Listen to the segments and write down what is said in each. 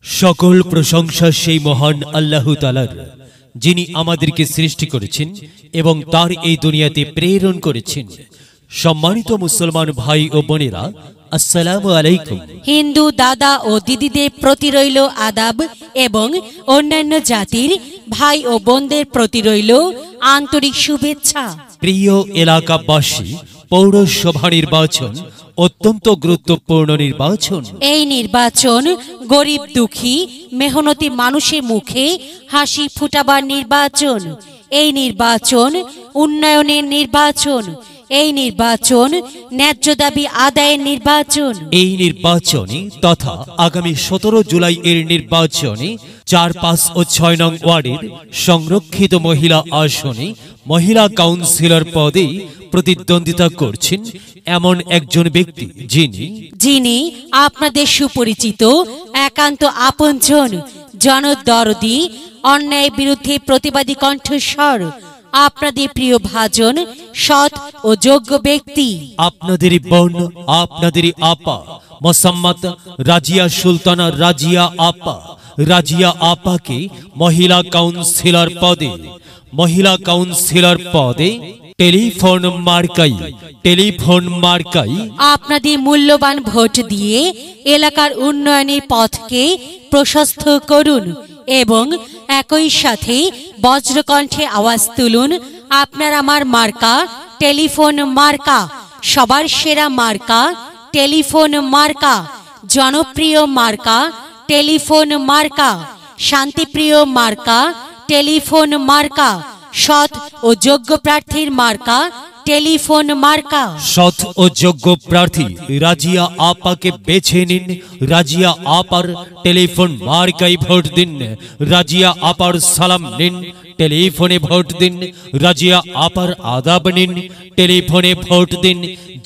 সকল প্রশংসা সেই মহান আল্লাহ তাআলার, যিনি আমাদেরকে সৃষ্টি করেছেন এবং তার এই দুনিয়াতে প্রেরণ করেছেন। সম্মানিত মুসলমান ভাই ও বোনেরা, আসসালামু আলাইকুম। হিন্দু দাদা ও দিদিদের প্রতি রইল আদাব এবং অন্যান্য জাতির ভাই ও বোনদের প্রতি রইল আন্তরিক শুভেচ্ছা। প্রিয় এলাকাবাসী, পৌরসভা নির্বাচন অত্যন্ত গুরুত্বপূর্ণ নির্বাচন। এই নির্বাচন গরিব দুঃখী মেহনতি মানুষের মুখে হাসি ফুটাবার নির্বাচন। এই নির্বাচন উন্নয়নের নির্বাচন। এই নির্বাচন ন্যায্য দাবি আদায়ের নির্বাচন। এই নির্বাচনে তথা আগামী 17 জুলাই এর নির্বাচনে 4, 5 ও 6 নং ওয়ার্ডের সংরক্ষিত মহিলা আসনে মহিলা কাউন্সিলর পদে প্রতিদ্বন্দ্বিতা করছেন এমন একজন ব্যক্তি, যিনি আপনাদের সুপরিচিত, একান্ত আপনজন, জনদরদি, অন্যায় বিরুদ্ধে প্রতিবাদী কণ্ঠস্বর, আপনাদের প্রিয় ভাজন, সৎ ও যোগ্য ব্যক্তি, আপনাদেরই বোন, আপনাদেরই আপা মোসাম্মত রাজিয়া সুলতানা রাজিয়া আপাকে মহিলা কাউন্সিলর পদে টেলিফোন মার্কাই আপনাদের মূল্যবান ভোট দিয়ে এলাকার উন্নয়নের পথকে প্রশস্ত করুন এবং একই সাথে বজ্রকণ্ঠে আওয়াজ তুলুন, আপনার আমার মার্কা টেলিফোন মার্কা, সবার সেরা মার্কা টেলিফোন মার্কা, জনপ্রিয় মার্কা টেলিফোন মার্কা, শান্তিপ্রিয় মার্কা টেলিফোন মার্কা, সৎ ও যোগ্য প্রার্থীর মার্কা টেলিফোন মার্কা। সৎ ও যোগ্য প্রার্থী রাজিয়া আপাকে বেছে নিন। রাজিয়া আপার টেলিফোন মার্কায় ভোট দিন। রাজিয়া আপার সালাম নিন, টেলিফোনে ভোট দিন। রাজিয়া আপার আদাব নিন, টেলিফোনে ভোট দিন।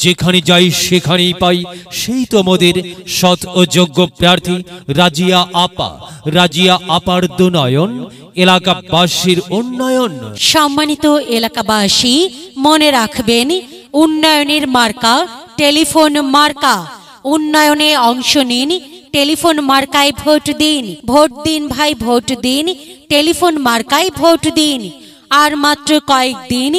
যেখানে যাই সেখানেই পাই, সেই তো মোদের সৎ ও যোগ্য প্রার্থী রাজিয়া আপা। রাজিয়া আপার দুনয়ন, এলাকাবাসীর উন্নয়ন। সম্মানিত এলাকাবাসী, মনে রাখবেন, উন্নয়নের মার্কা টেলিফোন মার্কা। উন্নয়নে অংশ নিন, টেলিফোন মার্কায় ভোট দিন। ভোট দিন ভাই, ভোট দিন, টেলিফোন মার্কায় ভোট দিন। আর মাত্র কয়েকদিন,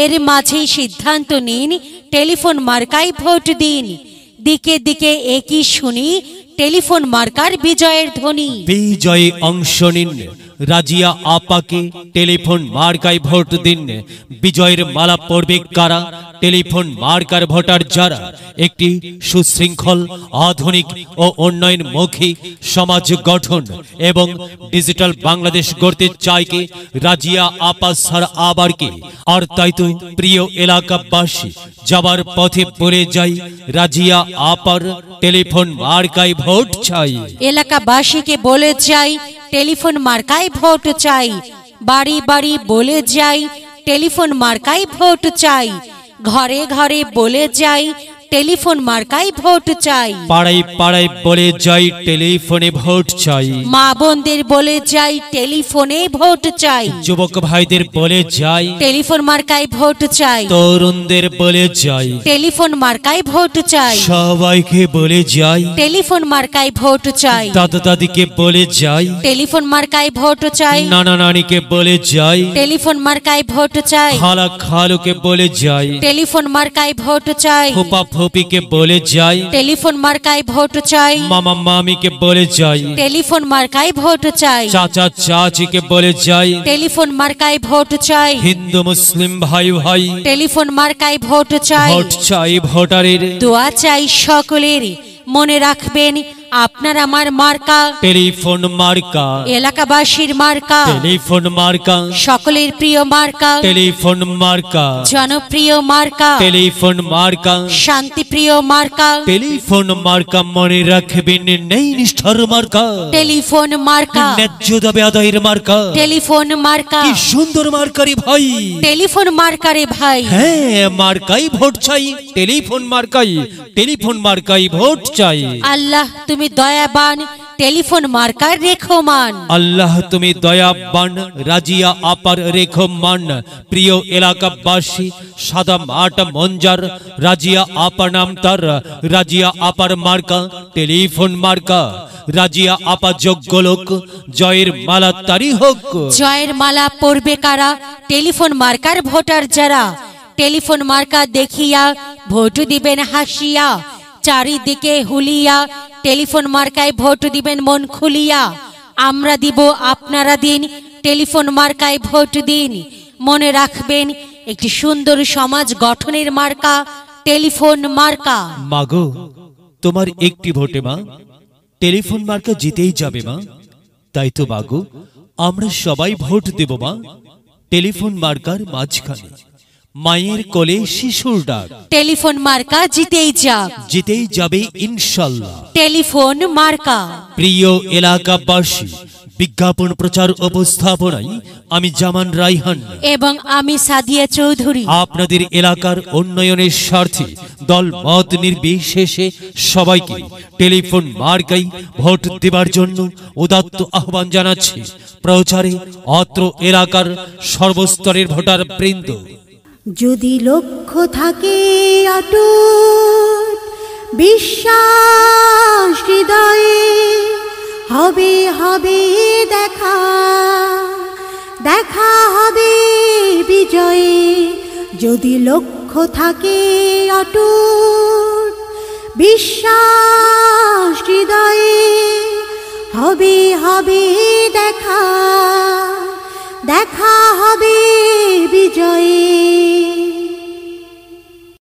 এর মাঝেই সিদ্ধান্ত নিন, টেলিফোন মার্কায় ভোট দিন। দিকে দিকে একই শুনি টেলিফোন মার্কার বিজয়ের ধ্বনি। বিজয়ে অংশ নিন, রাজিয়া আপাকে টেলিফোন মার্কায় ভোট দিন। বিজয়ের মালা পড়বে কারা? টেলিফোন মার্কার ভোটার যারা একটি সুশৃঙ্খল, আধুনিক ও উন্নয়নমুখী সমাজ গঠন এবং ডিজিটাল বাংলাদেশ গড়তে চায় কে? রাজিয়া আপা ছাড়া আবার কে? আর তাই তো প্রিয় এলাকাবাসী, যাবার পথে বলে যাই, রাজিয়া আপার টেলিফোন মার্কায় ভোট চাই। এলাকাবাসীকে বলে যাই, টেলিফোন মার্কায় ভোট চাই। বাড়ি বাড়ি বলে যাই, টেলিফোন মার্কায় ভোট চাই। ঘরে ঘরে বলে যাই, টেলিফোন মার্কায় ভোট চাই। পাড়ায় পাড়ায় বলে যাই, টেলিফোনে ভোট চাই। মা বোনদের বলে যাই, টেলিফোনে ভোট চাই। যুবক ভাইদের বলে যাই, টেলিফোন মার্কায় ভোট চাই। তরুণদের বলে যাই, টেলিফোন মার্কায় ভোট চাই। সবাইকে বলে যাই, টেলিফোন মার্কায় ভোট চাই। দাদা দাদিকে বলে যাই, টেলিফোন মার্কায় ভোট চাই। নানা নানিকে বলে যাই, টেলিফোন মার্কায় ভোট চাই। খালা খালুকে বলে যাই, টেলিফোন মার্কায় ভোট চাই। ফুপা ফুপিকে বলে যাই, টেলিফোন মার্কায় ভোট চাই। মামা মামিকে বলে যাই, টেলিফোন মার্কায় ভোট চাই। চাচা চাচিকে বলে যাই, টেলিফোন মার্কায় ভোট চাই। হিন্দু মুসলিম ভাই ভাই, টেলিফোন মার্কায় ভোট চাই। ভোট চাই ভোটারের, দোয়া চাই সকলের। মনে রাখবেন, আপনার আমার মার্কা টেলিফোন মার্কা। এলাকাবাসীর মার্কা টেলিফোন মার্কা। সকলের প্রিয় মার্কা টেলিফোন মার্কা। জনপ্রিয় মার্কা টেলিফোন মার্কা। শান্তিপ্রিয় মার্কা টেলিফোন মার্কা। মনে রাখবেন, নেই নিষ্ঠার মার্কা। টেলিফোন মার্কা। ন্যায্য দাবি আদায়ের মার্কা। টেলিফোন মার্কা। কি সুন্দর মার্কারি ভাই। টেলিফোন মার্কারে ভাই। হ্যাঁ, মার্কাই ভোট চাই, টেলিফোন মার্কাই। টেলিফোন মার্কাই ভোট চাই। আল্লাহ তুমি দয়াবান, টেলিফোন মার্কার রেখমান। আল্লাহ তুমি দয়াবান, রাজিয়া আপার রেখমান। প্রিয় এলাকাবাসী, সাদা মাটা মঞ্জার রাজিয়া আপা নাম তার। রাজিয়া আপার মার্কা টেলিফোন মার্কা। রাজিয়া আপা যোগ্য লোক, জয়ের মালা তারি হোক। জয়ের মালা পড়বে কারা? টেলিফোন মার্কার ভোটার যারা। টেলিফোন মার্কা দেখিয়া ভোট দিবেন হাসিয়া। চারিদিকে হুলিয়া টেলিফোন মার্কায় ভোট দিবেন মন খুলিয়া। আমরা দিব আপনারা দিন, টেলিফোন মার্কায় ভোট দিন। মনে রাখবেন, একটি সুন্দর সমাজ গঠনের মার্কা টেলিফোন মার্কা। মাগো, তোমার একটি ভোটে মা টেলিফোন মার্কা জিতেই যাবে মা। তাই তো মাগো, আমরা সবাই ভোট দেব মা টেলিফোন মার্কার মাঝখানে। মায়ের কোলে শিশুর ডাক, টেলিফোন মার্কা জিতেই যাক, জিতেই যাবে ইনশাল্লাহ টেলিফোন মার্কা। প্রিয় এলাকাবাসী, বিজ্ঞাপন প্রচার উপস্থাপনায় আমি জামান রাইহান এবং আমি সাদিয়া চৌধুরী আপনাদের এলাকার উন্নয়নের স্বার্থে দল মত নির্বিশেষে সবাইকে টেলিফোন মার্কাই ভোট দেবার জন্য উদাত্ত আহ্বান জানাচ্ছি। প্রচারে অত্র এলাকার সর্বস্তরের ভোটার বৃন্দ। যদি লক্ষ্য থাকে অটুট বিশ্বাস হৃদয়ে, হবে হবে দেখা, দেখা হবে বিজয়ে। যদি লক্ষ্য থাকে অটুট বিশ্বাস হৃদয়ে, হবে হবে দেখা, দেখা হবে বিজয়ে।